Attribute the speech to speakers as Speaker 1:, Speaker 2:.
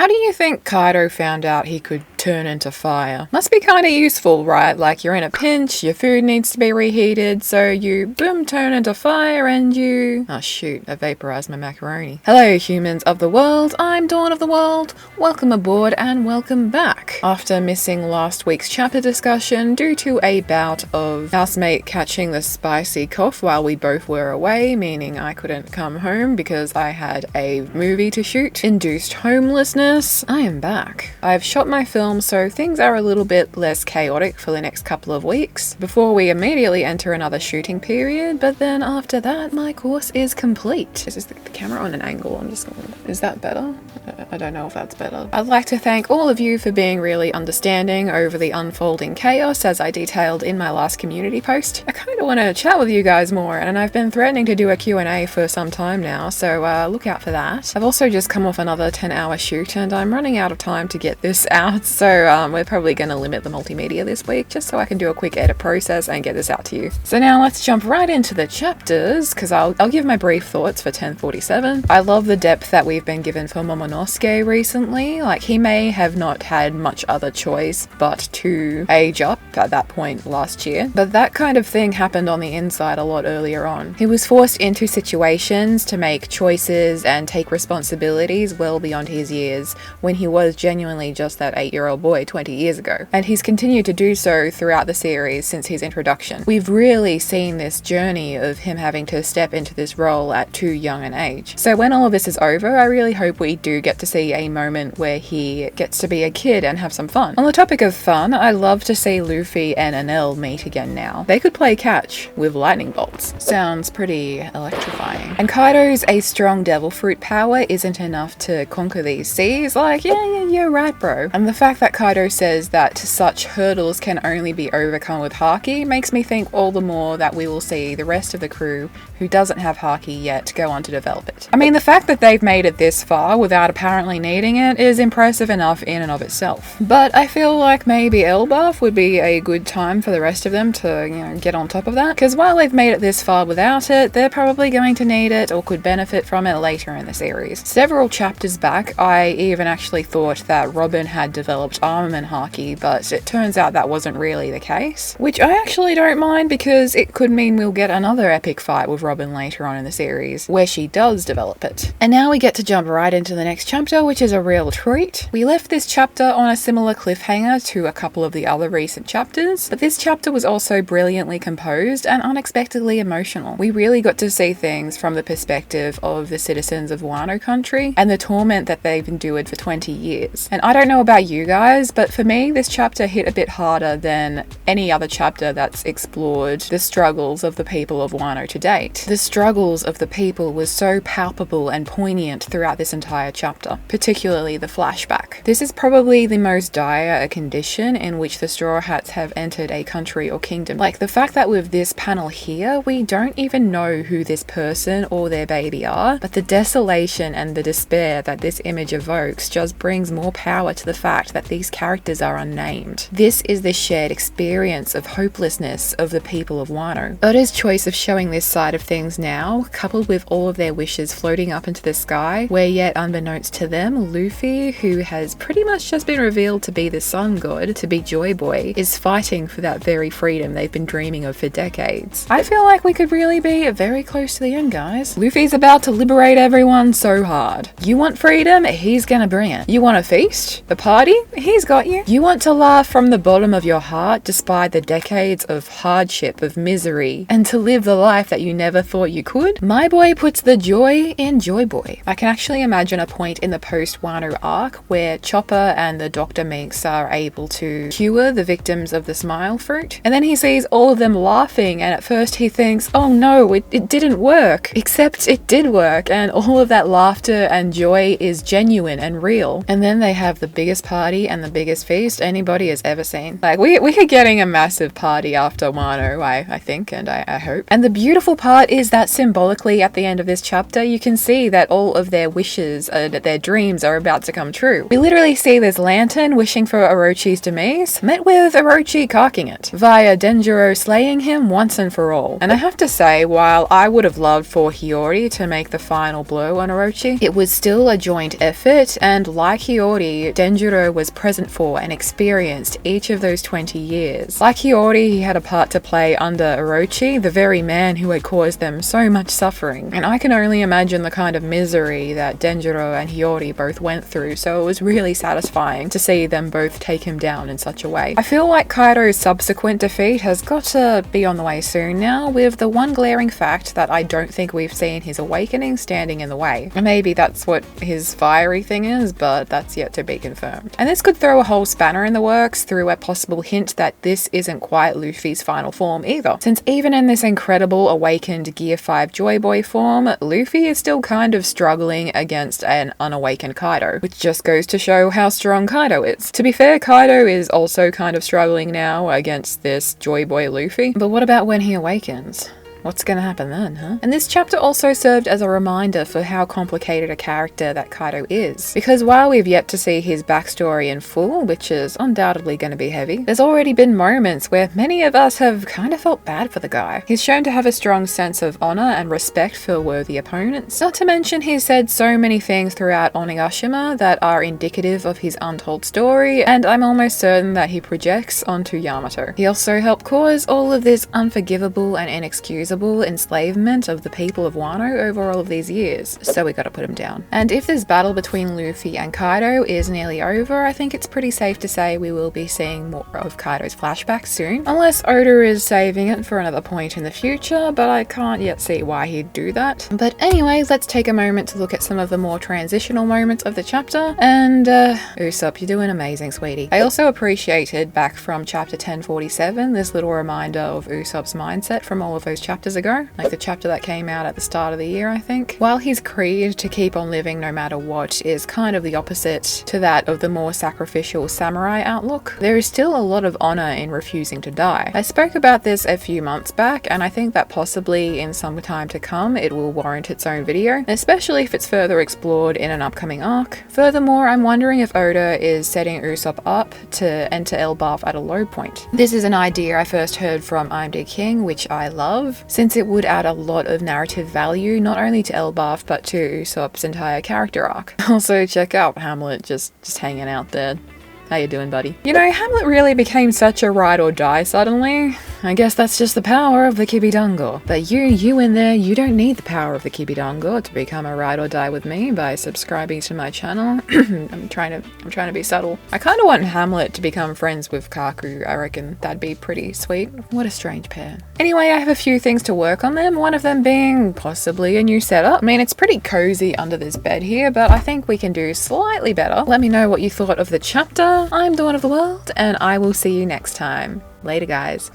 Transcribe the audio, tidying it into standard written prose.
Speaker 1: How do you think Kaido found out he could turn into fire? Must be kind of useful, right? Like you're in a pinch, your food needs to be reheated, so you boom turn into fire and you... Oh shoot, I vaporized my macaroni. Hello humans of the world, I'm Dawn of the World. Welcome aboard and welcome back. After missing last week's chapter discussion due to a bout of housemate catching the spicy cough while we both were away, meaning I couldn't come home because I had a movie to shoot, induced homelessness, I am back. I've shot my film so things are a little bit less chaotic for the next couple of weeks before we immediately enter another shooting period, but then after that my course is complete. Is this the camera on an angle? Is that better? I don't know if that's better. I'd like to thank all of you for being really understanding over the unfolding chaos as I detailed in my last community post. I kind of want to chat with you guys more, and I've been threatening to do a Q&A for some time now, so look out for that. I've also just come off another 10-hour shoot and I'm running out of time to get this out, so we're probably going to limit the multimedia this week just so I can do a quick edit process and get this out to you. So now let's jump right into the chapters, because I'll give my brief thoughts for 1047. I love the depth that we've been given for Momonosuke recently. Like, he may have not had much other choice but to age up at that point last year, but that kind of thing happened on the inside a lot earlier on. He was forced into situations to make choices and take responsibilities well beyond his years when he was genuinely just that 8-year-old boy 20 years ago, and he's continued to do so throughout the series since his introduction. We've really seen this journey of him having to step into this role at too young an age. So when all of this is over, I really hope we do get to see a moment where he gets to be a kid and have some fun. On the topic of fun, I love to see Luffy and Enel meet again now. They could play catch with lightning bolts. Sounds pretty electrifying. And Kaido's a strong devil fruit power isn't enough to conquer these seas. Like, yeah, you're right, bro. And the fact that Kaido says that such hurdles can only be overcome with Haki makes me think all the more that we will see the rest of the crew who doesn't have Haki yet go on to develop it. I mean, the fact that they've made it this far without apparently needing it is impressive enough in and of itself. But I feel like maybe Elbaf would be a good time for the rest of them to, get on top of that, because while they've made it this far without it, they're probably going to need it or could benefit from it later in the series. Several chapters back, I even actually thought that Robin had developed armament Haki, but it turns out that wasn't really the case, which I actually don't mind because it could mean we'll get another epic fight with Robin later on in the series where she does develop it. And now we get to jump right into the next chapter, which is a real treat. We left this chapter on a similar cliffhanger to a couple of the other recent chapters, but this chapter was also brilliantly composed and unexpectedly emotional. We really got to see things from the perspective of the citizens of Wano country and the torment that they've endured for 20 years. And I don't know about you guys, but for me, this chapter hit a bit harder than any other chapter that's explored the struggles of the people of Wano to date. The struggles of the people was so palpable and poignant throughout this entire chapter, particularly the flashback. This is probably the most dire a condition in which the Straw Hats have entered a country or kingdom. Like, the fact that with this panel here, we don't even know who this person or their baby are, but the desolation and the despair that this image evokes just brings more power to the fact that these characters are unnamed. This is the shared experience of hopelessness of the people of Wano. Oda's choice of showing this side of things now, coupled with all of their wishes floating up into the sky, where yet unbeknownst to them, Luffy, who has pretty much just been revealed to be the sun god, to be Joy Boy, is fighting for that very freedom they've been dreaming of for decades. I feel like we could really be very close to the end, guys. Luffy's about to liberate everyone so hard. You want freedom? He's gonna bring it. You want a feast? A party? He's got you. You want to laugh from the bottom of your heart despite the decades of hardship, of misery, and to live the life that you never thought you could? My boy puts the joy in Joy Boy. I can actually imagine a point in the post-Wano arc where Chopper and the Dr. Minx are able to cure the victims of the smile fruit, and then he sees all of them laughing, and at first he thinks, oh no, it didn't work. Except it did work, and all of that laughter and joy is genuine and real. And then they have the biggest party and the biggest feast anybody has ever seen. Like, we're getting a massive party after Wano, I think, and I hope. And the beautiful part is that symbolically at the end of this chapter, you can see that all of their wishes, that their dreams are about to come true. We literally see this lantern wishing for Orochi's demise, met with Orochi Orochi cocking it, via Denjiro slaying him once and for all. And I have to say, while I would have loved for Hiyori to make the final blow on Orochi, it was still a joint effort, and like Hiyori, Denjiro was present for and experienced each of those 20 years. Like Hiyori, he had a part to play under Orochi, the very man who had caused them so much suffering. And I can only imagine the kind of misery that Denjiro and Hiyori both went through, so it was really satisfying to see them both take him down in such a way. I feel like Kaido's subsequent defeat has got to be on the way soon now, with the one glaring fact that I don't think we've seen his awakening standing in the way. Maybe that's what his fiery thing is, but that's yet to be confirmed. And this could throw a whole spanner in the works through a possible hint that this isn't quite Luffy's final form either, since even in this incredible awakened Gear 5 Joy Boy form, Luffy is still kind of struggling against an unawakened Kaido, which just goes to show how strong Kaido is. To be fair, Kaido is also kind of struggling now against this Joy Boy Luffy, but what about when he awakens? What's gonna happen then, huh? And this chapter also served as a reminder for how complicated a character that Kaido is. Because while we've yet to see his backstory in full, which is undoubtedly gonna be heavy, there's already been moments where many of us have kind of felt bad for the guy. He's shown to have a strong sense of honor and respect for worthy opponents. Not to mention he's said so many things throughout Onigashima that are indicative of his untold story, and I'm almost certain that he projects onto Yamato. He also helped cause all of this unforgivable and inexcusable enslavement of the people of Wano over all of these years, so we gotta put him down. And if this battle between Luffy and Kaido is nearly over, I think it's pretty safe to say we will be seeing more of Kaido's flashbacks soon, unless Oda is saving it for another point in the future, but I can't yet see why he'd do that. But anyways, let's take a moment to look at some of the more transitional moments of the chapter, and Usopp, you're doing amazing, sweetie. I also appreciated, back from chapter 1047, this little reminder of Usopp's mindset from all of those chapters ago, like the chapter that came out at the start of the year, I think. While his creed to keep on living no matter what is kind of the opposite to that of the more sacrificial samurai outlook, there is still a lot of honor in refusing to die. I spoke about this a few months back, and I think that possibly in some time to come it will warrant its own video, especially if it's further explored in an upcoming arc. Furthermore, I'm wondering if Oda is setting Usopp up to enter Elbaf at a low point. This is an idea I first heard from IMD King, which I love, since it would add a lot of narrative value not only to Elbaf but to Usopp's entire character arc. Also, check out Hamlet just hanging out there. How you doing, buddy? You know, Hamlet really became such a ride or die suddenly. I guess that's just the power of the Kibidango. But you in there, you don't need the power of the Kibidango to become a ride or die with me by subscribing to my channel. I'm trying to be subtle. I kind of want Hamlet to become friends with Kaku. I reckon that'd be pretty sweet. What a strange pair. Anyway, I have a few things to work on them, one of them being possibly a new setup. I mean, it's pretty cozy under this bed here, but I think we can do slightly better. Let me know what you thought of the chapter. I'm Dawn of the World, and I will see you next time. Later, guys.